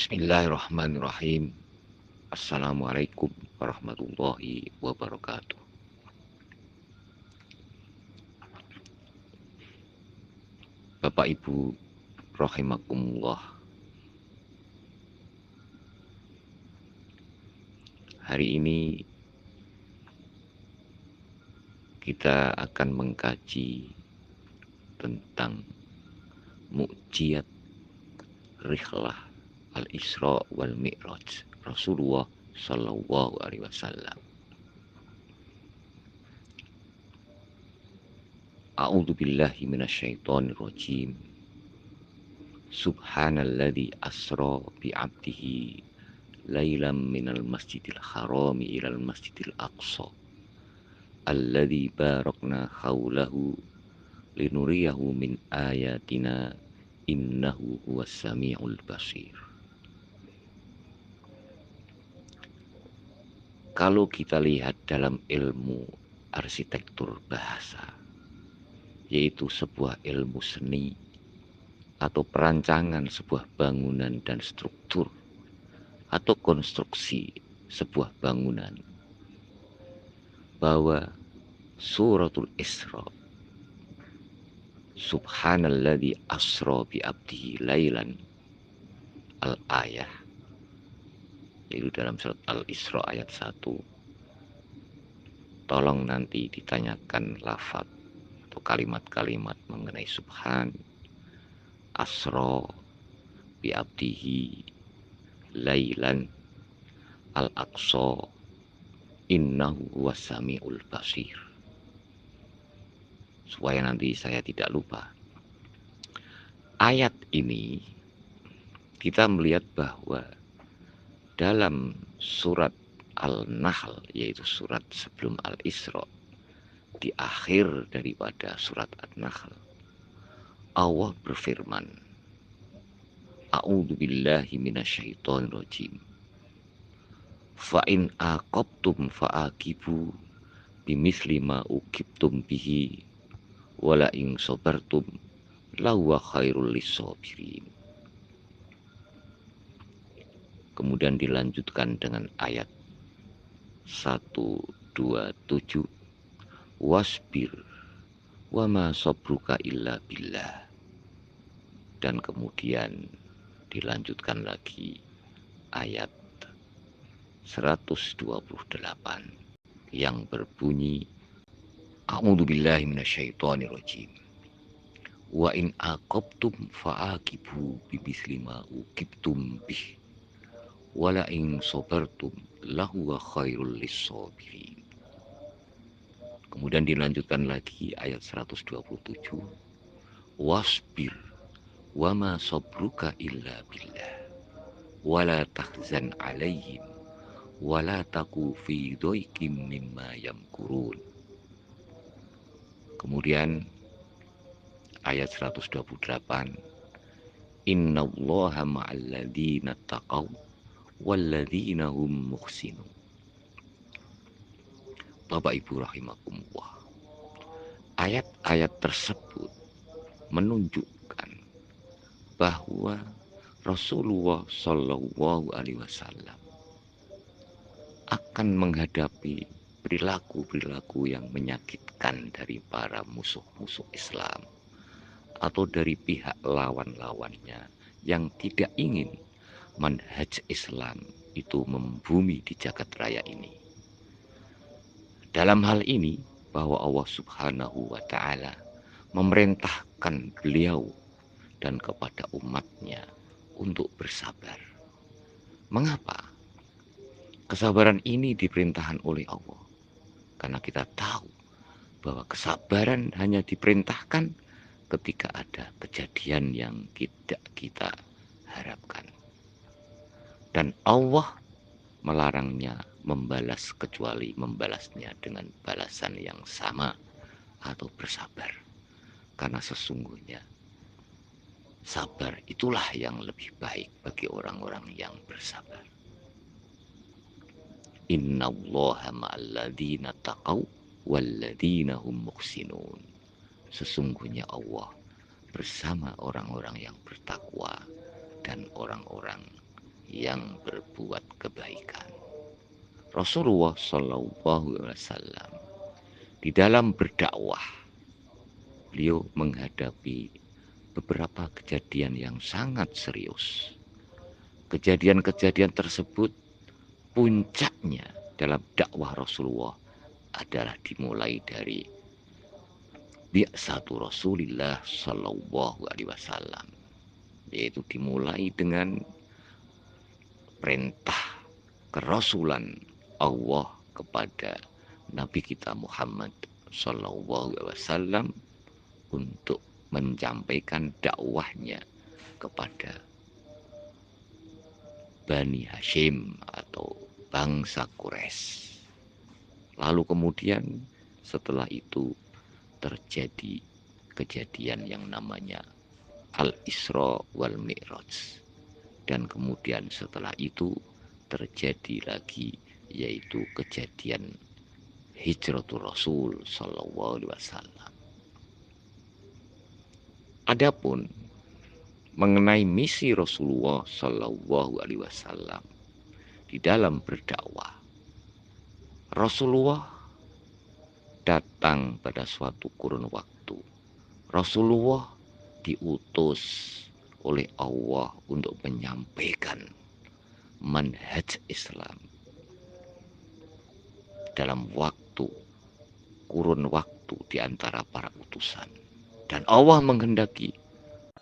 Bismillahirrahmanirrahim. Assalamualaikum warahmatullahi wabarakatuh. Bapak Ibu rahimakumullah. Hari ini kita akan mengkaji tentang mukjizat rihlah al-Isra wal Mi'raj Rasulullah sallallahu alaihi wasallam. A'udzu billahi minasyaitonir rajim. Subhanalladzi asra bi 'abdihi lailam minal masjidil harami ilal masjidil aqsa alladzi barakna haulahu linuriyahu min ayatina innahu huwas samiul basir. Kalau kita lihat dalam ilmu arsitektur bahasa, yaitu sebuah ilmu seni atau perancangan sebuah bangunan dan struktur atau konstruksi sebuah bangunan, bahwa suratul Isra, Subhanalladzi asra bi abdihi lailan, al-ayah, yaitu dalam surat Al-Isra ayat 1. Tolong nanti ditanyakan lafaz atau kalimat-kalimat mengenai Subhan, asra bi abdihi lailan, al-aqsa, innahu huwas samiul basir, supaya nanti saya tidak lupa. Ayat ini kita melihat bahwa dalam surat Al-Nahl, yaitu surat sebelum Al-Isra, di akhir daripada surat An-Nahl, Allah berfirman, A'udzu billahi minasyaitonir rajim. Fa in aqabtum fa'aqibu bimithli ma uqibtum bihi wa la in sabartum lahuwa khairul lisabirin. Kemudian dilanjutkan dengan ayat 127, wasbir wa ma sabruka illa billah. Dan kemudian dilanjutkan lagi ayat 128 yang berbunyi, A'udzu billahi minasyaitonir rajim. Wa in aqabtum fa'aqibu bimithli ma uqibtum bih wala in sabartum lahuwa khairul lisabirin. Kemudian dilanjutkan lagi ayat 127, wasbir wa ma sabruka illa billah wala tahzan alaihim wala taku fi dhaiqim mimma yamkurun. Kemudian ayat 128, innallaha ma'al ladzina taqaw walladzina hum muhsinun. Bapak Ibu rahimakumullah, ayat-ayat tersebut menunjukkan bahwa Rasulullah Shallallahu Alaihi Wasallam akan menghadapi perilaku-perilaku yang menyakitkan dari para musuh-musuh Islam atau dari pihak lawan-lawannya yang tidak ingin manhaj Islam itu membumi di jagat raya ini. Dalam hal ini, bahwa Allah Subhanahu wa Ta'ala memerintahkan beliau dan kepada umatnya untuk bersabar. Mengapa? Kesabaran ini diperintahkan oleh Allah. Karena kita tahu bahwa kesabaran hanya diperintahkan ketika ada kejadian yang tidak kita harapkan. Dan Allah melarangnya membalas kecuali membalasnya dengan balasan yang sama atau bersabar. Karena sesungguhnya sabar itulah yang lebih baik bagi orang-orang yang bersabar. Innallaha ma'alladzina taqaw walladzina hum muhsinun. Sesungguhnya Allah bersama orang-orang yang bertakwa dan orang-orang yang berbuat kebaikan. Rasulullah Shallallahu Alaihi Wasallam di dalam berdakwah, beliau menghadapi beberapa kejadian yang sangat serius. Kejadian-kejadian tersebut puncaknya dalam dakwah Rasulullah adalah dimulai dari bi'satu Rasulillah Shallallahu Alaihi Wasallam, yaitu dimulai dengan perintah kerasulan Allah kepada Nabi kita Muhammad Shallallahu Alaihi Wasallam untuk menyampaikan dakwahnya kepada Bani Hashim atau bangsa Quraisy. Lalu kemudian setelah itu terjadi kejadian yang namanya Al-Isra wal Mi'raj. Dan kemudian setelah itu terjadi lagi yaitu kejadian Hijratul Rasul Sallallahu Alaihi Wasallam. Adapun mengenai misi Rasulullah Sallallahu Alaihi Wasallam di dalam berdakwah, Rasulullah datang pada suatu kurun waktu. Rasulullah diutus oleh Allah untuk menyampaikan manhaj Islam dalam kurun waktu di antara para utusan. Dan Allah menghendaki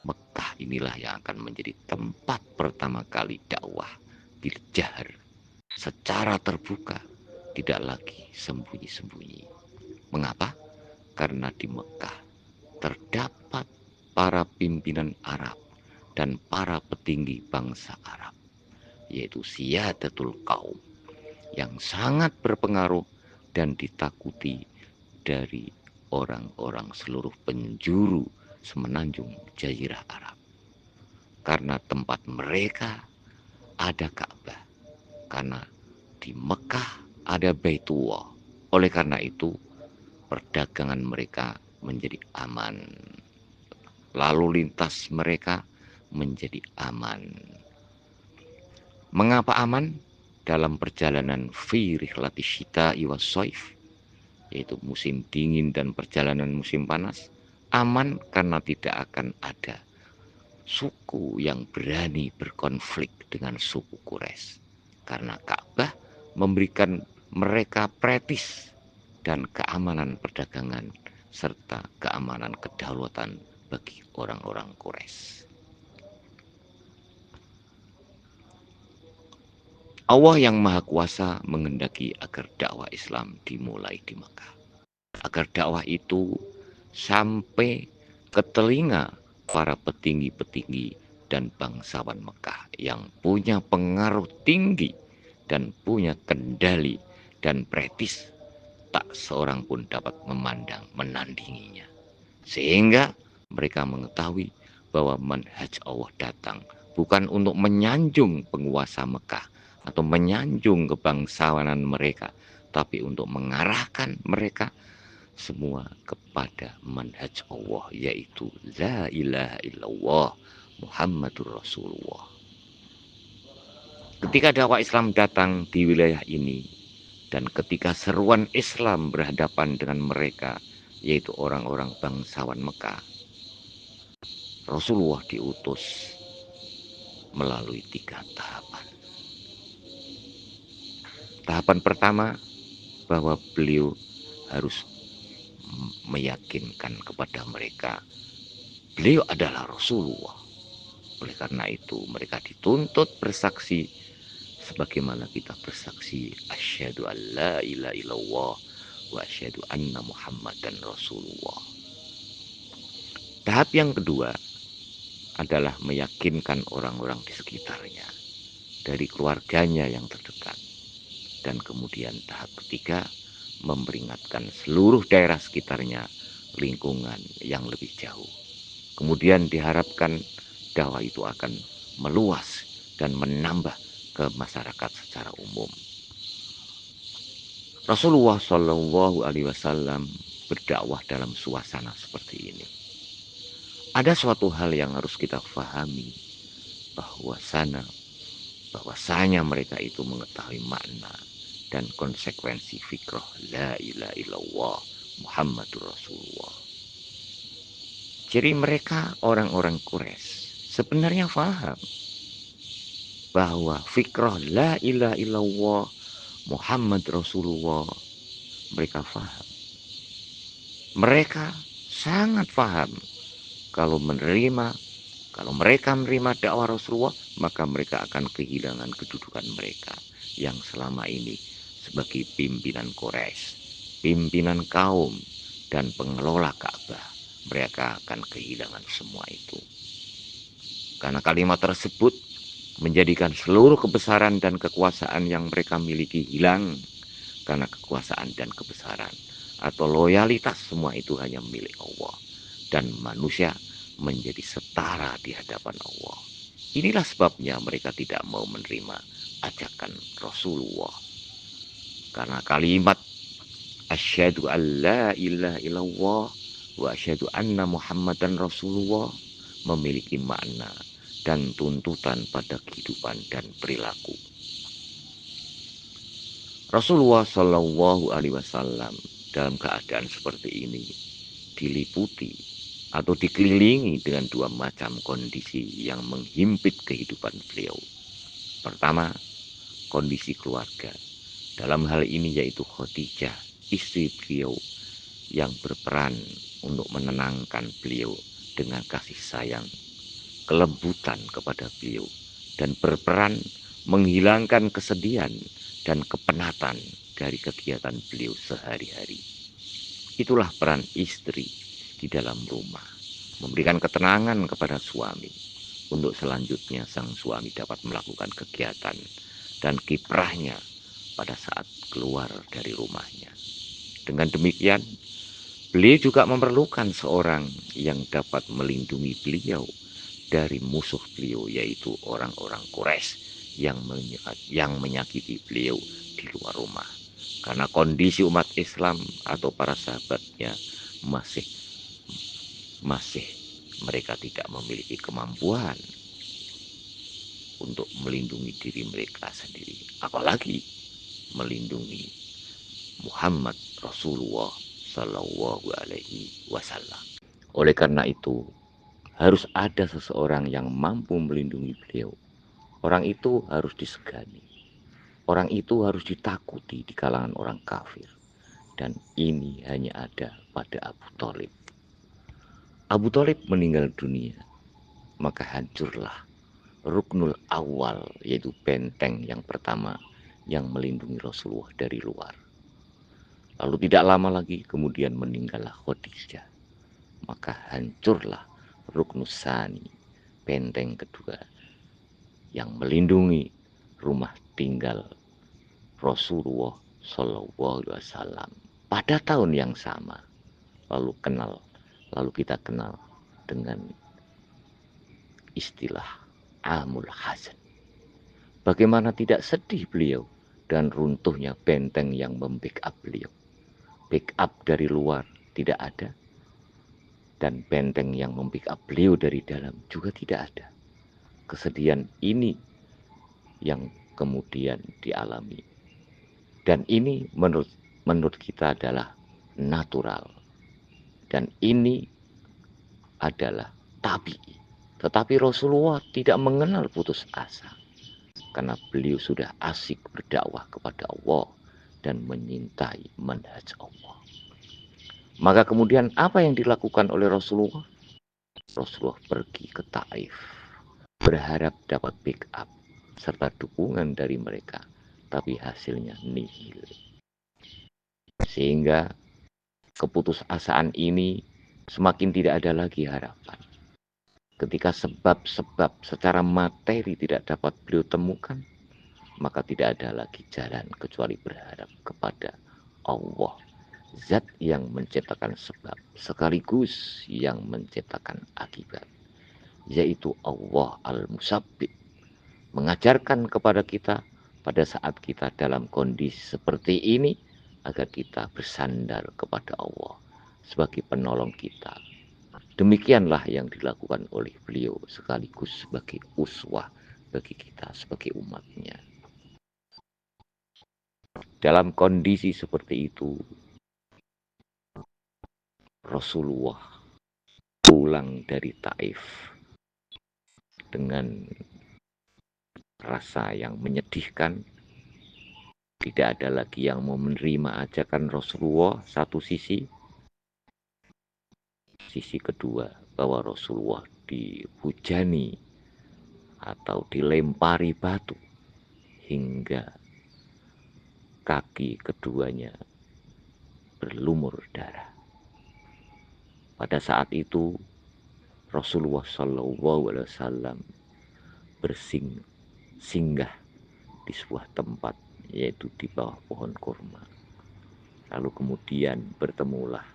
Mekah inilah yang akan menjadi tempat pertama kali dakwah bil jahr, secara terbuka, tidak lagi sembunyi-sembunyi. Mengapa? Karena di Mekah terdapat para pimpinan Arab dan para petinggi bangsa Arab, yaitu Siyadatul Qaum, yang sangat berpengaruh dan ditakuti dari orang-orang seluruh penjuru semenanjung Jazirah Arab. Karena tempat mereka ada Ka'bah, karena di Mekah ada Baitullah. Oleh karena itu perdagangan mereka menjadi aman, lalu lintas mereka menjadi aman. Mengapa aman? Dalam perjalanan fi rihlati syita'i was shaif, yaitu musim dingin dan perjalanan musim panas, aman karena tidak akan ada suku yang berani berkonflik dengan suku Quraisy, karena Ka'bah memberikan mereka pretis dan keamanan perdagangan serta keamanan kedaulatan bagi orang-orang Quraisy. Allah yang Maha Kuasa menghendaki agar dakwah Islam dimulai di Mekah, agar dakwah itu sampai ke telinga para petinggi-petinggi dan bangsawan Mekah yang punya pengaruh tinggi dan punya kendali dan pretis, tak seorang pun dapat menandinginya. Sehingga mereka mengetahui bahwa manhaj Allah datang bukan untuk menyanjung penguasa Mekah atau menyanjung kebangsawanan mereka, tapi untuk mengarahkan mereka semua kepada manhaj Allah, yaitu la ilaha illallah Muhammadur Rasulullah. Ketika dakwah Islam datang di wilayah ini, dan ketika seruan Islam berhadapan dengan mereka, yaitu orang-orang bangsawan Mekah, Rasulullah diutus melalui 3 tahapan. Tahapan pertama, bahwa beliau harus meyakinkan kepada mereka beliau adalah Rasulullah. Oleh karena itu mereka dituntut bersaksi sebagaimana kita bersaksi asyhadu an la ilaha illallah wa asyhadu anna Muhammadan Rasulullah. Tahap yang kedua adalah meyakinkan orang-orang di sekitarnya, dari keluarganya yang terdekat. Dan kemudian tahap ketiga, memperingatkan seluruh daerah sekitarnya, lingkungan yang lebih jauh. Kemudian diharapkan dakwah itu akan meluas dan menambah ke masyarakat secara umum. Rasulullah Shallallahu Alaihi Wasallam berdakwah dalam suasana seperti ini. Ada suatu hal yang harus kita fahami, bahwasanya bahwasanya mereka itu mengetahui makna dan konsekuensi fikrah la ilaha illallah Muhammadur Rasulullah. Jadi mereka orang-orang Quraisy sebenarnya faham bahwa fikrah la ilaha illallah Muhammad Rasulullah, mereka faham. Mereka sangat faham kalau mereka menerima dakwah Rasulullah, maka mereka akan kehilangan kedudukan mereka yang selama ini sebagai pimpinan Quraisy, pimpinan kaum dan pengelola Ka'bah. Mereka akan kehilangan semua itu. Karena kalimat tersebut menjadikan seluruh kebesaran dan kekuasaan yang mereka miliki hilang, karena kekuasaan dan kebesaran atau loyalitas semua itu hanya milik Allah, dan manusia menjadi setara di hadapan Allah. Inilah sebabnya mereka tidak mau menerima ajakan Rasulullah, karena kalimat asyhadu an la ilaha illallah wa asyhadu anna Muhammadan Rasulullah memiliki makna dan tuntutan pada kehidupan dan perilaku. Rasulullah Shallallahu Alaihi Wasallam dalam keadaan seperti ini diliputi atau dikelilingi dengan dua macam kondisi yang menghimpit kehidupan beliau. Pertama, kondisi keluarga. Dalam hal ini yaitu Khadijah, istri beliau, yang berperan untuk menenangkan beliau dengan kasih sayang, kelembutan kepada beliau, dan berperan menghilangkan kesedihan dan kepenatan dari kegiatan beliau sehari-hari. Itulah peran istri di dalam rumah, memberikan ketenangan kepada suami untuk selanjutnya sang suami dapat melakukan kegiatan dan kiprahnya pada saat keluar dari rumahnya. Dengan demikian, beliau juga memerlukan seorang yang dapat melindungi beliau dari musuh beliau, yaitu orang-orang Quraisy yang menyakiti beliau di luar rumah. Karena kondisi umat Islam atau para sahabatnya masih mereka tidak memiliki kemampuan untuk melindungi diri mereka sendiri, apalagi melindungi Muhammad Rasulullah Sallallahu Alaihi Wasallam. Oleh karena itu, harus ada seseorang yang mampu melindungi beliau. Orang itu harus disegani. Orang itu harus ditakuti di kalangan orang kafir. Dan ini hanya ada pada Abu Thalib. Abu Thalib meninggal dunia, maka hancurlah ruknul awal, yaitu benteng yang pertama yang melindungi Rasulullah dari luar. Lalu tidak lama lagi kemudian meninggallah Khadijah, maka hancurlah ruknus sani, benteng kedua yang melindungi rumah tinggal Rasulullah Shallallahu Alaihi Wasallam pada tahun yang sama. Lalu kita kenal dengan istilah Amul Hazan. Bagaimana tidak sedih beliau dan runtuhnya benteng yang membackup beliau. Backup dari luar tidak ada, dan benteng yang membackup beliau dari dalam juga tidak ada. Kesedihan ini yang kemudian dialami, dan ini menurut kita adalah natural, dan ini adalah tabi'i. Tetapi Rasulullah tidak mengenal putus asa, karena beliau sudah asik berdakwah kepada Allah dan menyintai manhaj Allah. Maka kemudian apa yang dilakukan oleh Rasulullah? Rasulullah pergi ke Taif, berharap dapat backup serta dukungan dari mereka, tapi hasilnya nihil. Sehingga keputusasaan ini semakin tidak ada lagi harapan. Ketika sebab-sebab secara materi tidak dapat beliau temukan, maka tidak ada lagi jalan kecuali berharap kepada Allah, zat yang menciptakan sebab sekaligus yang menciptakan akibat, yaitu Allah Al-Musabbib, mengajarkan kepada kita pada saat kita dalam kondisi seperti ini agar kita bersandar kepada Allah sebagai penolong kita. Demikianlah yang dilakukan oleh beliau sekaligus sebagai uswah bagi kita sebagai umatnya. Dalam kondisi seperti itu, Rasulullah pulang dari Taif dengan rasa yang menyedihkan. Tidak ada lagi yang mau menerima ajakan Rasulullah satu sisi. Sisi kedua, bahwa Rasulullah dihujani atau dilempari batu hingga kaki keduanya berlumur darah. Pada saat itu Rasulullah SAW bersinggah di sebuah tempat, yaitu di bawah pohon kurma. Lalu kemudian bertemulah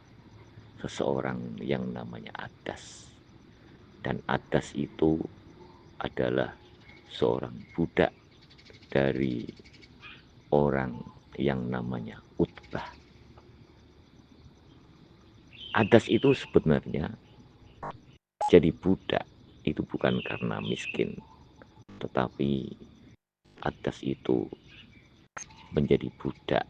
seseorang yang namanya Adas. Dan Adas itu adalah seorang budak dari orang yang namanya Utbah. Adas itu sebenarnya jadi budak itu bukan karena miskin, tetapi Adas itu menjadi budak,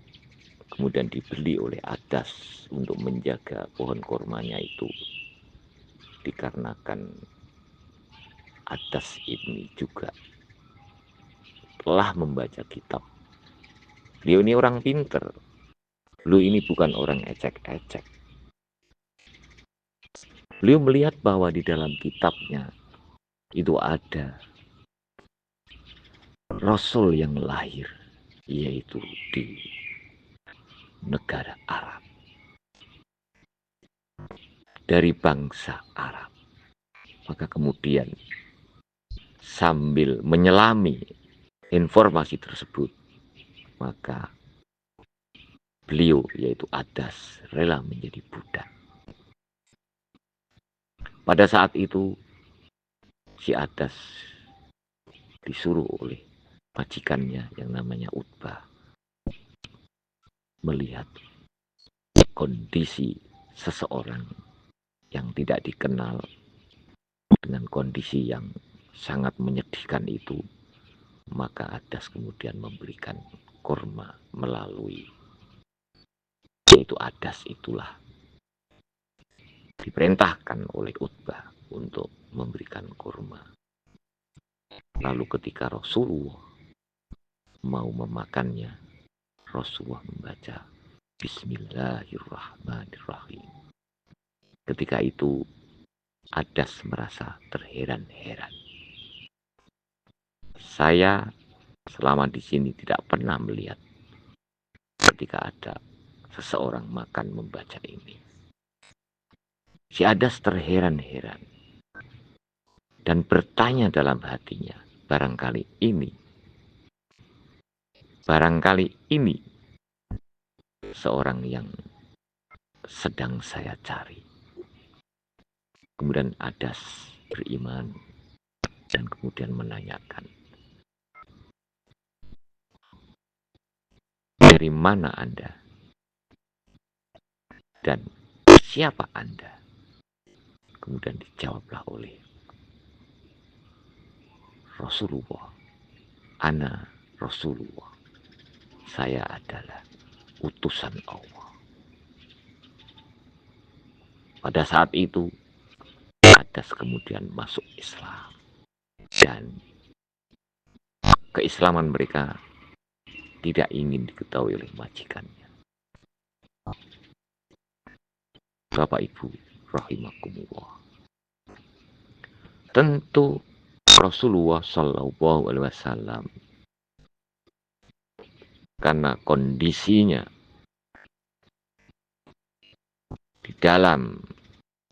kemudian dibeli oleh Adas untuk menjaga pohon kurmanya itu, dikarenakan Adas ini juga telah membaca kitab. Beliau ini orang pinter, beliau ini bukan orang ecek-ecek. Beliau melihat bahwa di dalam kitabnya itu ada Rasul yang lahir, yaitu di negara Arab, dari bangsa Arab. Maka kemudian sambil menyelami informasi tersebut, maka beliau, yaitu Adas, rela menjadi budak. Pada saat itu si Adas disuruh oleh majikannya yang namanya Utbah melihat kondisi seseorang yang tidak dikenal dengan kondisi yang sangat menyedihkan itu. Maka Adas kemudian memberikan kurma melalui, yaitu Adas itulah diperintahkan oleh Utbah untuk memberikan kurma. Lalu ketika Rasulullah mau memakannya, Rasulullah membaca Bismillahirrahmanirrahim. Ketika itu Adas merasa terheran-heran. Saya selama di sini tidak pernah melihat ketika ada seseorang makan membaca ini. Si Adas terheran-heran dan bertanya dalam hatinya, barangkali ini seorang yang sedang saya cari. Kemudian Adas beriman dan kemudian menanyakan, dari mana Anda? Dan siapa Anda? Kemudian dijawablah oleh Rasulullah, Ana Rasulullah, saya adalah utusan Allah. Pada saat itu Adas kemudian masuk Islam, dan keislaman mereka tidak ingin diketahui oleh majikannya. Bapak Ibu rahimakumullah, tentu Rasulullah Shallallahu Alaihi Wasallam karena kondisinya di dalam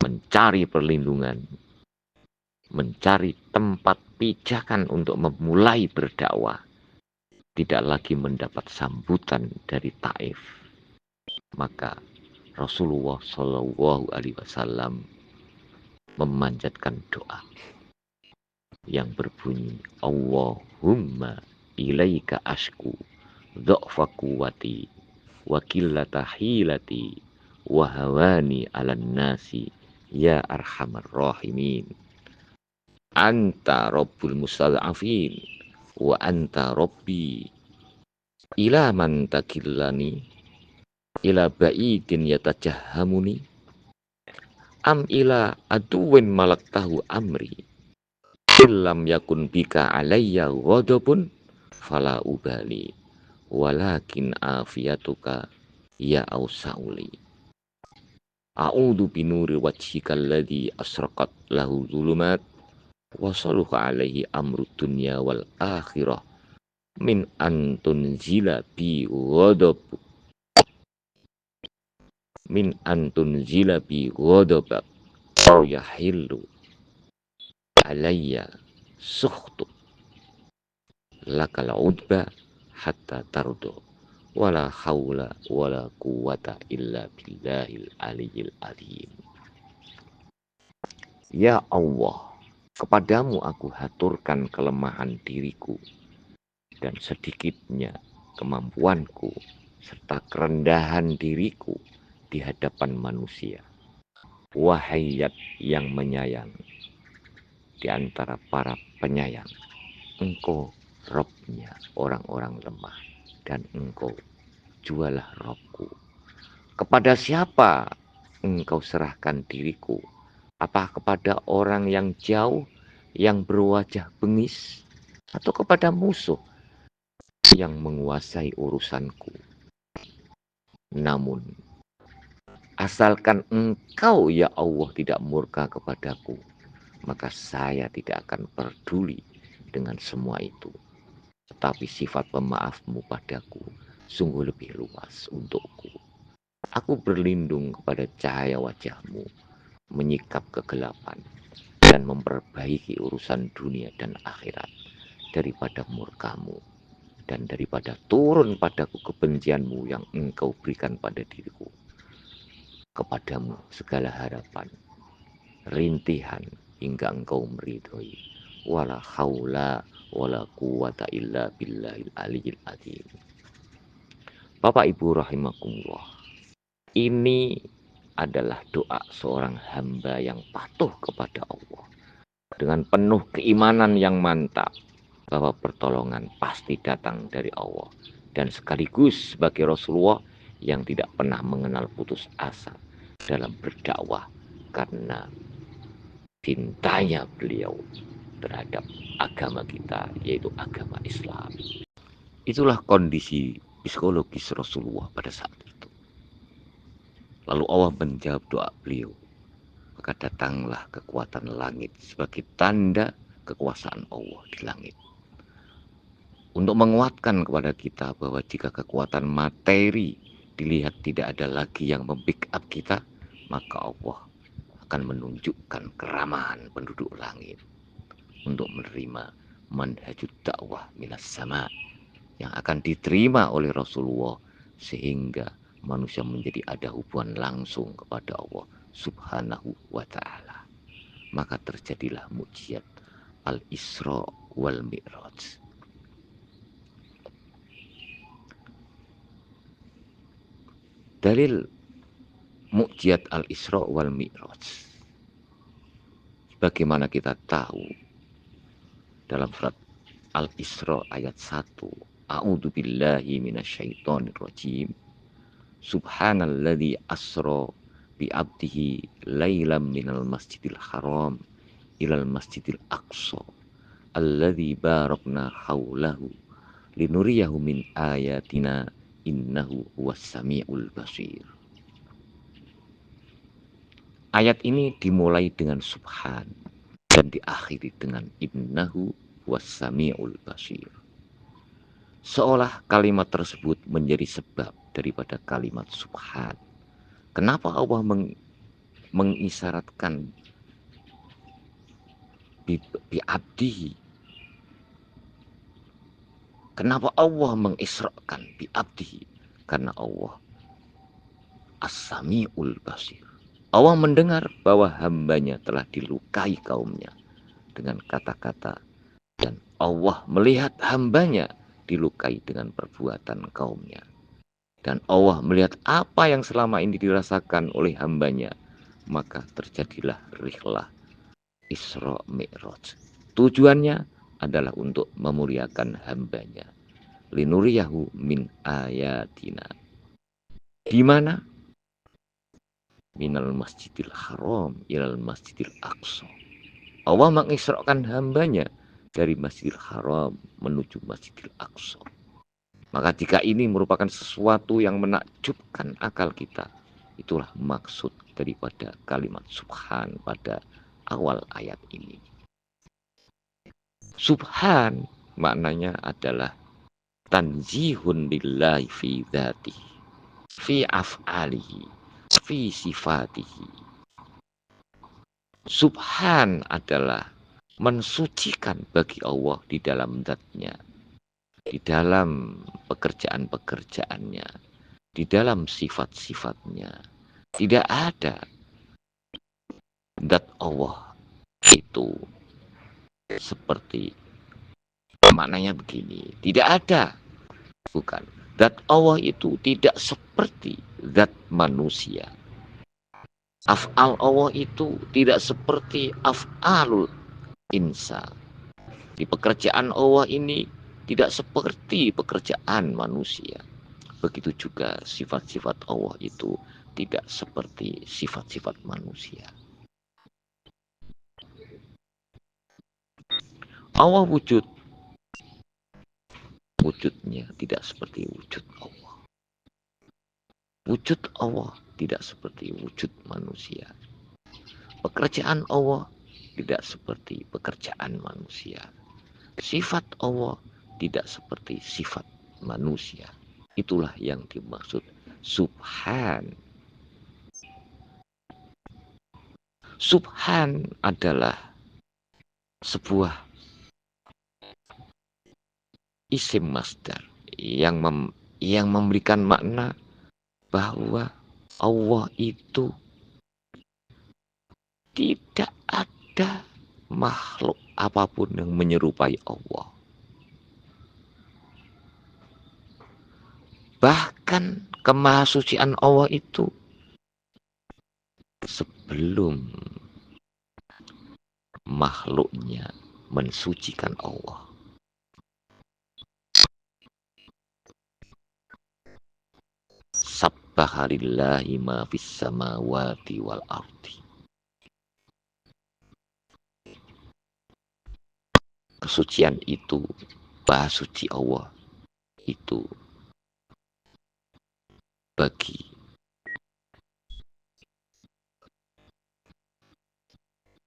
mencari perlindungan, mencari tempat pijakan untuk memulai berdakwah, tidak lagi mendapat sambutan dari Taif. Maka Rasulullah Shallallahu Alaihi Wasallam memanjatkan doa yang berbunyi, Allahumma ilaika ashku dha'fa quwwati wa qillata hilati wa hawani 'alan nasi ya arhamar rahimin. anta rabbul mustad'afin wa anta rabbi ila man takillani ila ba'idin yatajahamuni am ila aduwin malaktahu amri illam yakun bika alayya ghadabun fala ubali walakin afiyatuka ya ausauli a'udzu binuri wajhikal ladzi asraqat lahu dhulumat wa saluha alaihi amrud dunya wal akhirah min antunzila bi ghadab min antunzila bi ghadabak aw yahillu alayya sukhtu lakal udba hatta tardo wala haula wala quwata illa billahil aliyil azim. Ya Allah, kepadamu aku haturkan kelemahan diriku dan sedikitnya kemampuanku serta kerendahan diriku di hadapan manusia. Wahai Zat yang menyayang di antara para penyayang, Engkau Robnya orang-orang lemah dan Engkau jualah Robku. Kepada siapa Engkau serahkan diriku? Apa kepada orang yang jauh, yang berwajah bengis, atau kepada musuh yang menguasai urusanku? Namun, asalkan Engkau ya Allah tidak murka kepadaku, maka saya tidak akan peduli dengan semua itu. Tetapi sifat pemaafmu padaku sungguh lebih luas untukku. Aku berlindung kepada cahaya wajahmu, menyikap kegelapan, dan memperbaiki urusan dunia dan akhirat daripada murkamu, dan daripada turun padaku kebencianmu yang engkau berikan pada diriku. Kepadamu segala harapan, rintihan hingga engkau meridhoi. Wala haula wala quwata illa billahil aliyil azim. Bapak Ibu rahimakumullah, ini adalah doa seorang hamba yang patuh kepada Allah dengan penuh keimanan yang mantap bahwa pertolongan pasti datang dari Allah, dan sekaligus sebagai Rasulullah yang tidak pernah mengenal putus asa dalam berdakwah karena cintanya beliau terhadap agama kita, yaitu agama Islam. Itulah kondisi psikologis Rasulullah pada saat itu. Lalu Allah menjawab doa beliau. Maka datanglah kekuatan langit sebagai tanda kekuasaan Allah di langit. Untuk menguatkan kepada kita bahwa jika kekuatan materi dilihat tidak ada lagi yang mem-pick up kita, maka Allah akan menunjukkan keramahan penduduk langit untuk menerima manhajud dakwah minas sama yang akan diterima oleh Rasulullah, sehingga manusia menjadi ada hubungan langsung kepada Allah subhanahu wa ta'ala. Maka terjadilah mukjizat Al-Isra wal Mi'raj. Dalil mukjizat Al-Isra wal Mi'raj, bagaimana kita tahu dalam surat Al-Isra ayat 1, A'udzu billahi minasyaitonir rajim. Subhanalladzi asra bi 'abdihi lailam minal masjidil haram ilal masjidil aqsa alladzi barakna haulahu linuriyahu min ayatina innahu huwas samiul basir. Ayat ini dimulai dengan subhan dan diakhiri dengan innahu huwas samiul basir. Seolah kalimat tersebut menjadi sebab daripada kalimat subhan. Kenapa Allah mengisyaratkan bi abdihi? Kenapa Allah mengisrakan bi abdihi? Karena Allah as-sami'ul basir. Allah mendengar bahwa hambanya telah dilukai kaumnya dengan kata-kata, dan Allah melihat hambanya dilukai dengan perbuatan kaumnya. Dan Allah melihat apa yang selama ini dirasakan oleh hambanya. Maka terjadilah rihlah Isra Mi'raj Tujuannya adalah untuk memuliakan hambanya. Linuriyahu min ayatina. Di mana? Minal masjidil haram ilal masjidil aqsa. Allah mengisrakan hambanya dari masjidil haram menuju masjidil aqsa. Maka jika ini merupakan sesuatu yang menakjubkan akal kita, itulah maksud daripada kalimat subhan pada awal ayat ini. Subhan maknanya adalah tanzihun lillahi fi dzatihi, fi af'alihi, fi sifatihi. Subhan adalah mensucikan bagi Allah di dalam zatnya, di dalam pekerjaan-pekerjaannya, di dalam sifat-sifatnya. Tidak ada zat Allah itu seperti, maknanya begini, tidak ada, bukan. Zat Allah itu tidak seperti zat manusia. Af'al Allah itu tidak seperti af'alul insan. Di pekerjaan Allah ini tidak seperti pekerjaan manusia. Begitu juga sifat-sifat Allah itu tidak seperti sifat-sifat manusia. Allah wujud, wujudnya tidak seperti wujud Allah. Wujud Allah tidak seperti wujud manusia. Pekerjaan Allah tidak seperti pekerjaan manusia. Sifat Allah tidak seperti sifat manusia. Itulah yang dimaksud subhan. Subhan adalah sebuah isim masdar yang memberikan makna bahwa Allah itu tidak ada makhluk apapun yang menyerupai Allah. Bahkan kemahasucian Allah itu sebelum makhluknya mensucikan Allah. Sabbaha lillahi ma fis samawati wal ardi. Kesucian itu, bahasa suci Allah itu bagi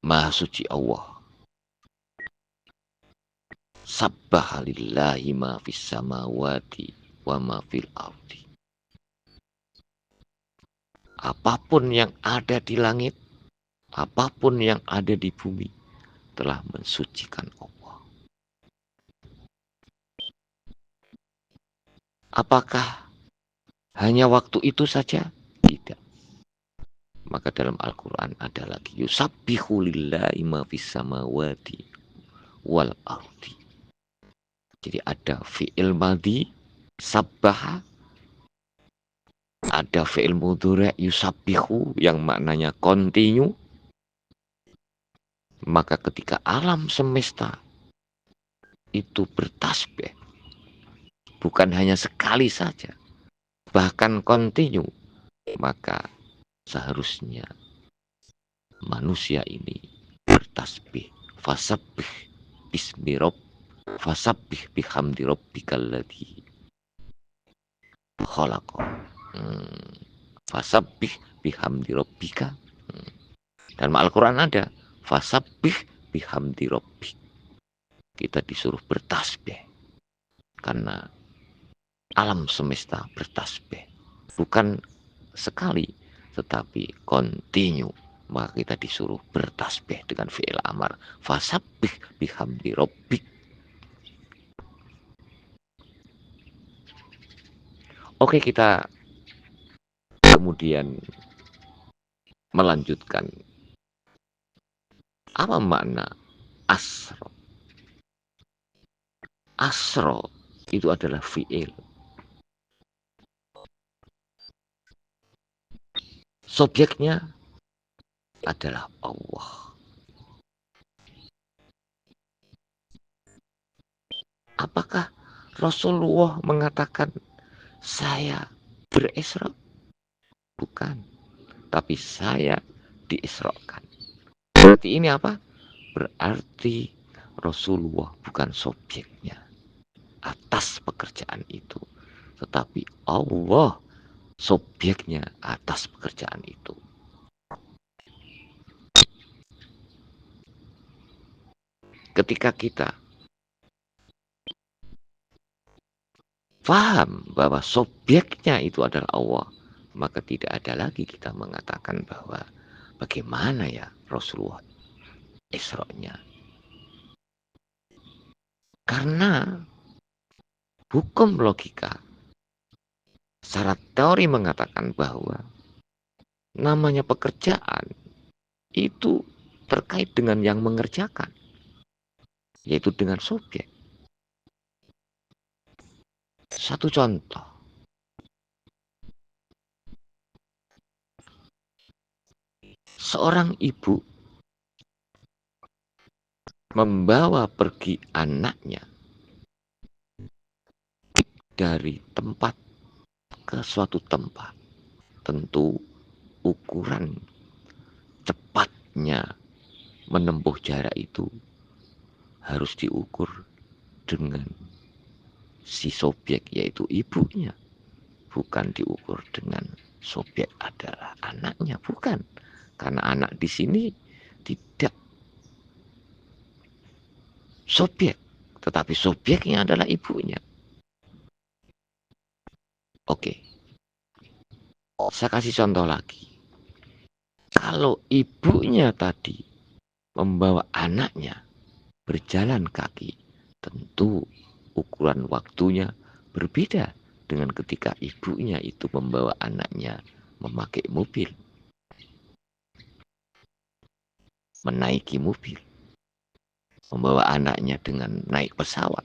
Maha Suci Allah. Sabbaha lillahi ma fis samawati wa ma fil ardi. Apapun yang ada di langit, apapun yang ada di bumi telah mensucikan Allah. Apakah hanya waktu itu saja? Tidak. Maka dalam Al-Quran ada lagi yusabbihu lillahi ma fis samawati wal ardi. Jadi ada fi'il madhi sabbaha, ada fi'il mudhari' yusabbihu yang maknanya continue. Maka ketika alam semesta itu bertasbih, bukan hanya sekali saja, bahkan continue, maka seharusnya manusia ini bertasbih. Fasabbih bismi rabb, fasabbih bihamdi rabbikal ladzi khalaqa. Fasabbih bihamdi rabbika. Dan Al-Quran ada fasabbih bihamdi rabbik. Kita disuruh bertasbih karena alam semesta bertasbih, bukan sekali tetapi continue. Maka kita disuruh bertasbih dengan fi'il amar fasabbih bihamdi rabbik. Oke, kita kemudian melanjutkan. Apa makna asro? Asro itu adalah fi'il. Subjeknya adalah Allah. Apakah Rasulullah mengatakan saya berisra? Bukan, tapi saya diisrakan. Berarti ini apa? Berarti Rasulullah bukan subjeknya atas pekerjaan itu, tetapi Allah subjeknya atas pekerjaan itu. Ketika kita paham bahwa subjeknya itu adalah Allah, maka tidak ada lagi kita mengatakan bahwa bagaimana ya Rasulullah Isra-nya. Karena hukum logika secara teori mengatakan bahwa namanya pekerjaan itu terkait dengan yang mengerjakan, yaitu dengan subjek. Satu contoh, seorang ibu membawa pergi anaknya dari tempat ke suatu tempat. Tentu ukuran cepatnya menempuh jarak itu harus diukur dengan si subjek, yaitu ibunya. Bukan diukur dengan subjek adalah anaknya, bukan. Karena anak di sini tidak subjek, tetapi subjeknya adalah ibunya. Oke, saya kasih contoh lagi. Kalau ibunya tadi membawa anaknya berjalan kaki, tentu ukuran waktunya berbeda dengan ketika ibunya itu membawa anaknya memakai mobil, menaiki mobil, membawa anaknya dengan naik pesawat,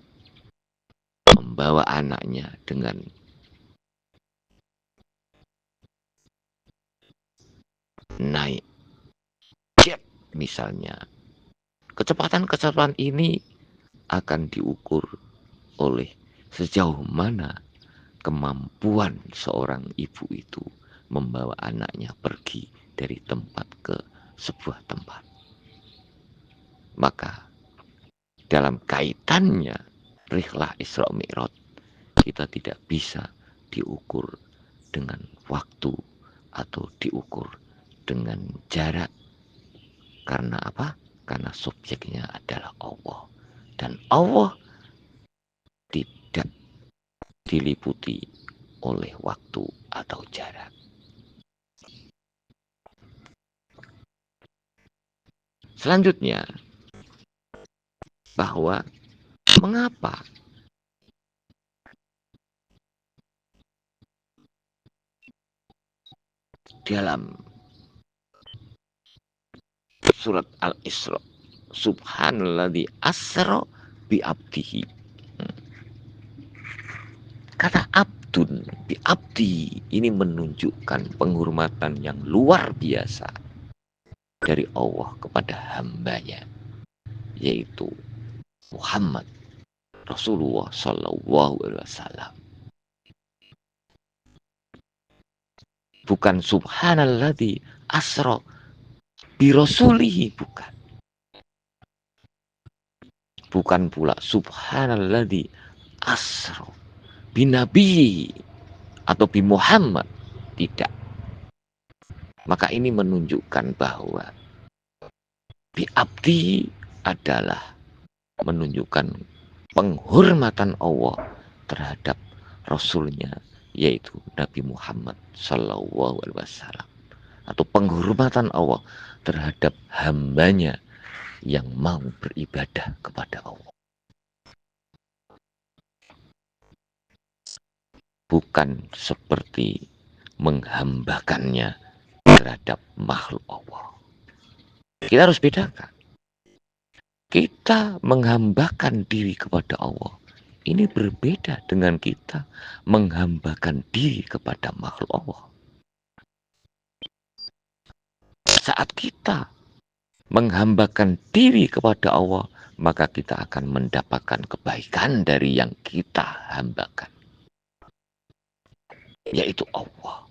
membawa anaknya dengan naik jet misalnya. Kecepatan-kecepatan ini akan diukur oleh sejauh mana kemampuan seorang ibu itu membawa anaknya pergi dari tempat ke sebuah tempat. Maka dalam kaitannya rihlah Isra Mi'raj, kita tidak bisa diukur dengan waktu atau diukur dengan jarak. Karena apa? Karena subjeknya adalah Allah. Dan Allah tidak diliputi oleh waktu atau jarak. Selanjutnya, bahwa mengapa dalam surat Al-Isra, subhanalladzi asra bi abdihi. Kata abdun bi abdi ini menunjukkan penghormatan yang luar biasa dari Allah kepada hambanya, yaitu Muhammad Rasulullah Sallallahu Alaihi Wasallam. Bukan subhanalladzi asra bi rasulihi, bukan. Bukan pula subhanalladzi asra bi nabi atau bi Muhammad, tidak. Maka ini menunjukkan bahwa bi abdi adalah menunjukkan penghormatan Allah terhadap Rasulnya, yaitu Nabi Muhammad Sallallahu Alaihi Wasallam, atau penghormatan Allah terhadap hambanya yang mau beribadah kepada Allah. Bukan seperti menghambakannya terhadap makhluk Allah. Kita harus bedakan. Kita menghambakan diri kepada Allah, ini berbeda dengan kita menghambakan diri kepada makhluk Allah. Saat kita menghambakan diri kepada Allah, maka kita akan mendapatkan kebaikan dari yang kita hambakan, yaitu Allah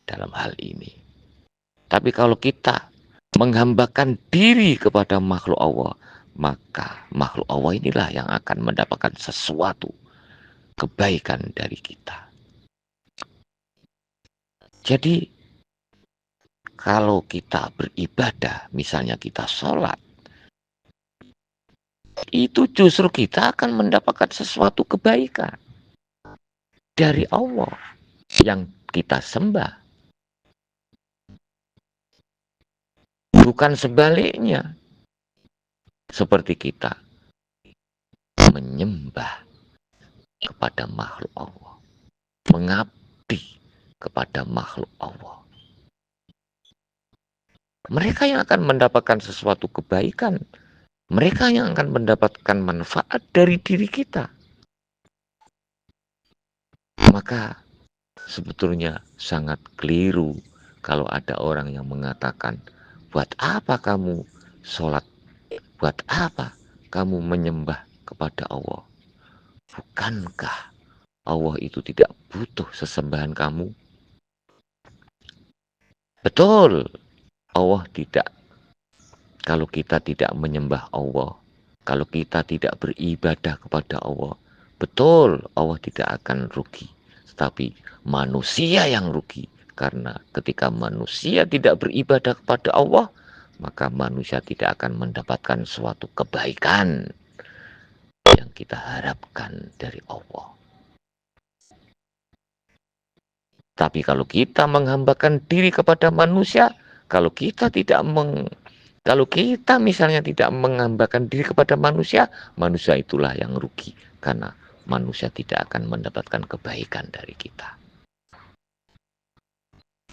dalam hal ini. Tapi kalau kita menghambakan diri kepada makhluk Allah, maka makhluk Allah inilah yang akan mendapatkan sesuatu kebaikan dari kita. Jadi kalau kita beribadah, misalnya kita sholat, itu justru kita akan mendapatkan sesuatu kebaikan dari Allah yang kita sembah. Bukan sebaliknya, seperti kita menyembah kepada makhluk Allah, mengabdi kepada makhluk Allah. Mereka yang akan mendapatkan sesuatu kebaikan, mereka yang akan mendapatkan manfaat dari diri kita. Maka sebetulnya sangat keliru kalau ada orang yang mengatakan, buat apa kamu sholat? Buat apa kamu menyembah kepada Allah? Bukankah Allah itu tidak butuh sesembahan kamu? Betul, Allah tidak. Kalau kita tidak menyembah Allah, kalau kita tidak beribadah kepada Allah, betul Allah tidak akan rugi. Tetapi manusia yang rugi. Karena ketika manusia tidak beribadah kepada Allah, maka manusia tidak akan mendapatkan suatu kebaikan yang kita harapkan dari Allah. Tapi kalau kita menghambakan diri kepada manusia, kalau kita misalnya tidak menghambakan diri kepada manusia, manusia itulah yang rugi. Karena manusia tidak akan mendapatkan kebaikan dari kita.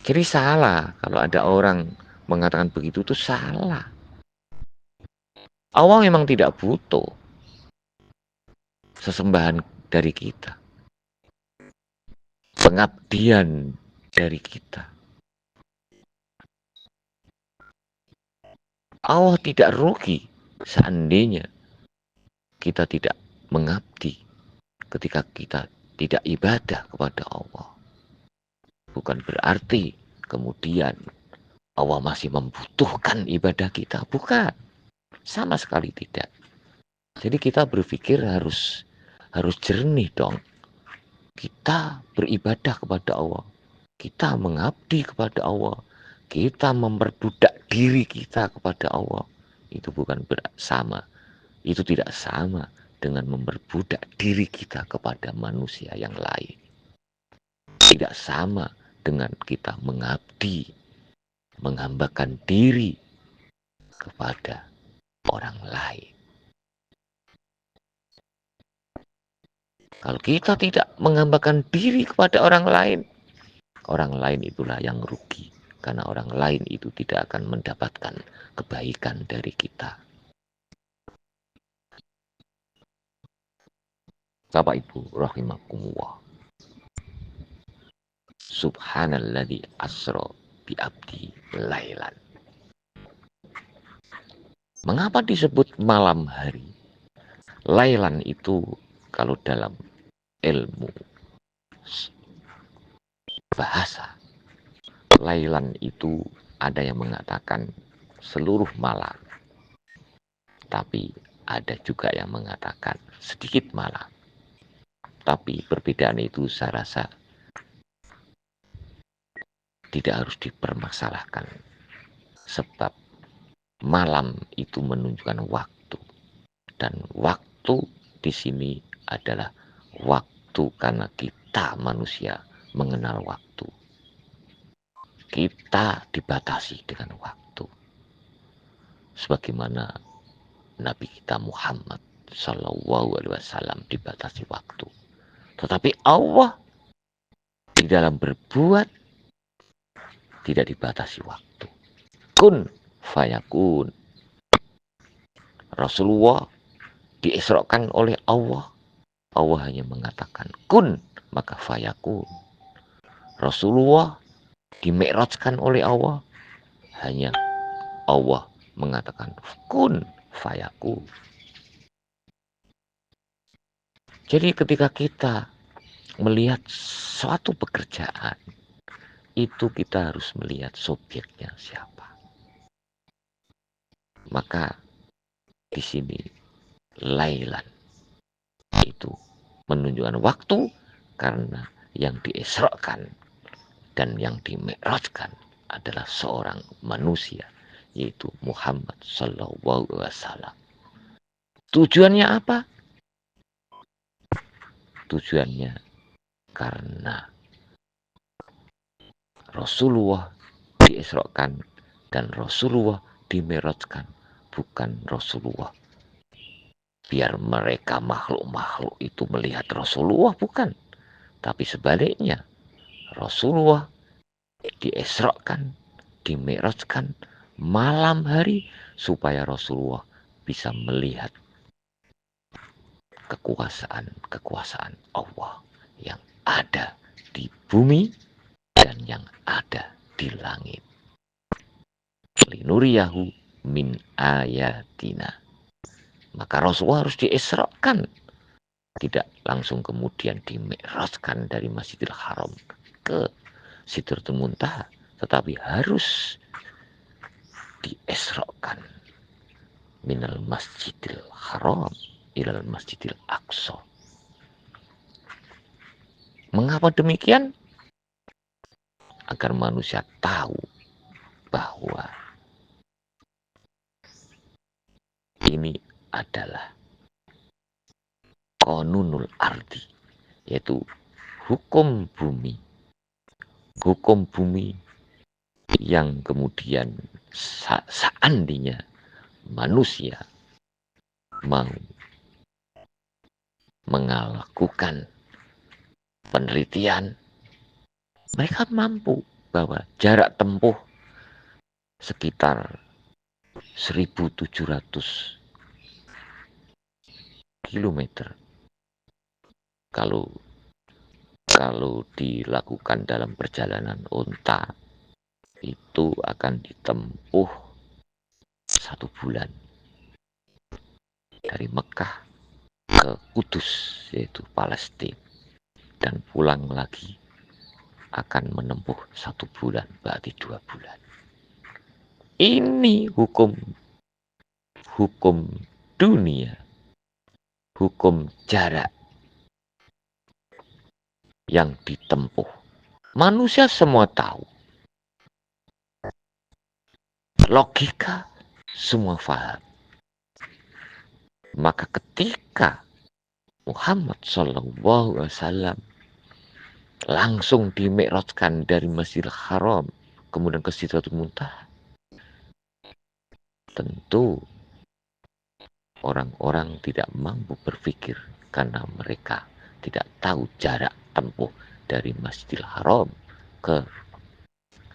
Jadi salah kalau ada orang mengatakan begitu, itu salah. Allah memang tidak butuh sesembahan dari kita, pengabdian dari kita. Allah tidak rugi seandainya kita tidak mengabdi ketika kita tidak ibadah kepada Allah. Bukan berarti kemudian Allah masih membutuhkan ibadah kita. Bukan. Sama sekali tidak. Jadi kita berpikir harus jernih dong. Kita beribadah kepada Allah. Kita mengabdi kepada Allah. Kita memperbudak diri kita kepada Allah. Itu bukan sama. Itu tidak sama dengan memperbudak diri kita kepada manusia yang lain. Tidak sama dengan kita mengabdi, menghambakan diri kepada orang lain. Kalau kita tidak menghambakan diri kepada orang lain itulah yang rugi. Karena orang lain itu tidak akan mendapatkan kebaikan dari kita. Bapak Ibu rahimakumullah. Subhanalladzi asra bi abdi lailan. Mengapa disebut malam hari? Lailan itu kalau dalam ilmu bahasa, lailan itu ada yang mengatakan seluruh malam. Tapi ada juga yang mengatakan sedikit malam. Tapi perbedaan itu saya rasa tidak harus dipermasalahkan. Sebab malam itu menunjukkan waktu. Dan waktu di sini adalah waktu karena kita manusia mengenal waktu. Kita dibatasi dengan waktu. Sebagaimana Nabi kita Muhammad Sallallahu Alaihi Wasallam dibatasi waktu. Tetapi Allah di dalam berbuat tidak dibatasi waktu. Kun fayakun. Rasulullah diisrakan oleh Allah. Allah hanya mengatakan kun, maka fayakun. Rasulullah dimi'rajkan oleh Allah. Hanya Allah mengatakan kun, fayakun. Jadi ketika kita melihat suatu pekerjaan, itu kita harus melihat subjeknya siapa. Maka di sini lailan itu menunjukkan waktu, karena yang diisrakan dan yang dimi'rajkan adalah seorang manusia, yaitu Muhammad sallallahu alaihi wasallam. Tujuannya apa? Tujuannya karena Rasulullah diisrakan dan Rasulullah dimi'rajkan, bukan Rasulullah biar mereka makhluk-makhluk itu melihat Rasulullah, bukan. Tapi sebaliknya, Rasulullah diisrakan, dimi'rajkan malam hari supaya Rasulullah bisa melihat kekuasaan Allah yang ada di bumi dan yang ada di langit. Linuriyahu min ayatina. Maka Rasulullah harus diisrakan, tidak langsung kemudian dimi'rajkan dari Masjidil Haram ke Sidratul Muntaha, tetapi harus diisrakan minal Masjidil Haram ilal Masjidil Aqsa. Mengapa demikian? Agar manusia tahu bahwa ini adalah qanunul ardi, yaitu hukum bumi. Hukum bumi yang kemudian seandainya manusia mau melakukan penelitian, mereka mampu bahwa jarak tempuh sekitar 1.700 kilometer kalau dilakukan dalam perjalanan unta itu akan ditempuh 1 bulan dari Mekah ke Kudus, yaitu Palestina, dan pulang lagi akan menempuh 1 bulan, berarti 2 bulan. Ini hukum dunia, hukum jarak yang ditempuh. Manusia semua tahu, logika semua faham. Maka ketika Muhammad sallallahu alaihi wasallam langsung dimi'rajkan dari Masjidil Haram kemudian ke Sidratul Muntaha, tentu orang-orang tidak mampu berpikir karena mereka tidak tahu jarak tempuh dari Masjidil Haram ke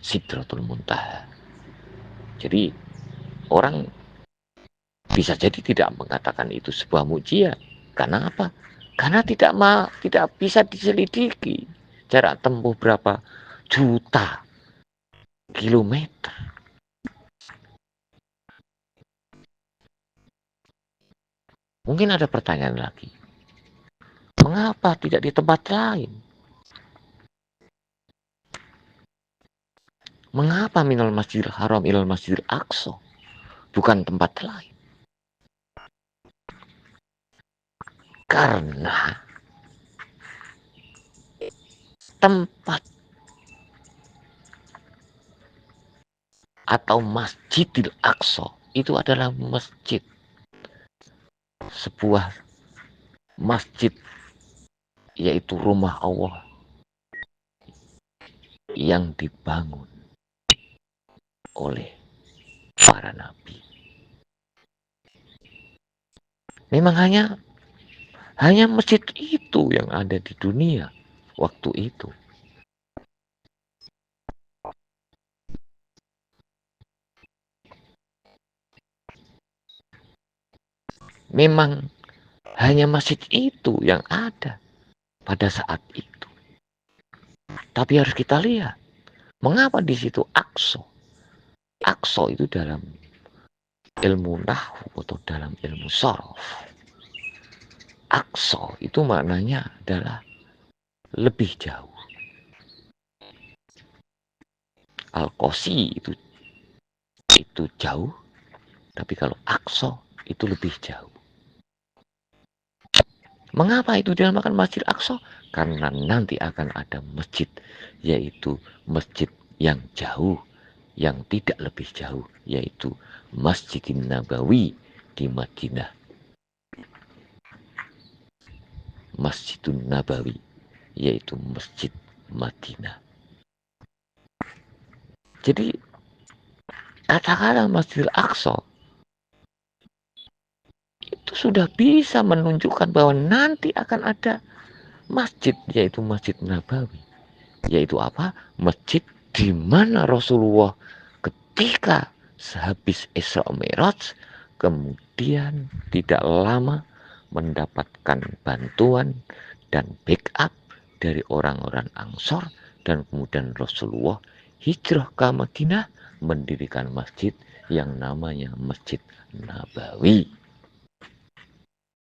Sidratul Muntaha. Jadi orang bisa jadi tidak mengatakan itu sebuah mukjizat. Karena apa? Karena tidak bisa diselidiki jarak tempuh berapa juta kilometer. Mungkin ada pertanyaan lagi. Mengapa tidak di tempat lain? Mengapa minal Masjidil Haram ilal Masjidil Aqsa? Bukan tempat lain. Karena tempat atau Masjidil Aqsa itu adalah masjid. Sebuah masjid, yaitu rumah Allah yang dibangun oleh para nabi. Memang hanya masjid itu yang ada di dunia waktu itu. Memang hanya masjid itu yang ada pada saat itu. Tapi harus kita lihat, mengapa di situ Aqsa? Aqsa itu dalam ilmu nahwu atau dalam ilmu sorof, aqsa itu maknanya adalah lebih jauh. Al-Qosi itu jauh, tapi kalau aqsa itu lebih jauh. Mengapa itu dinamakan Masjid Aqsa? Karena nanti akan ada masjid, yaitu masjid yang jauh, yang tidak lebih jauh, yaitu Masjidin Nabawi di Madinah. Masjidun Nabawi, yaitu Masjid Madinah. Jadi katakanlah Masjidil Aqsa itu sudah bisa menunjukkan bahwa nanti akan ada masjid, yaitu Masjid Nabawi. Yaitu apa? Masjid di mana Rasulullah ketika sehabis Isra Mi'raj kemudian tidak lama mendapatkan bantuan dan backup dari orang-orang Ansor, dan kemudian Rasulullah hijrah ke Madinah mendirikan masjid yang namanya Masjid Nabawi.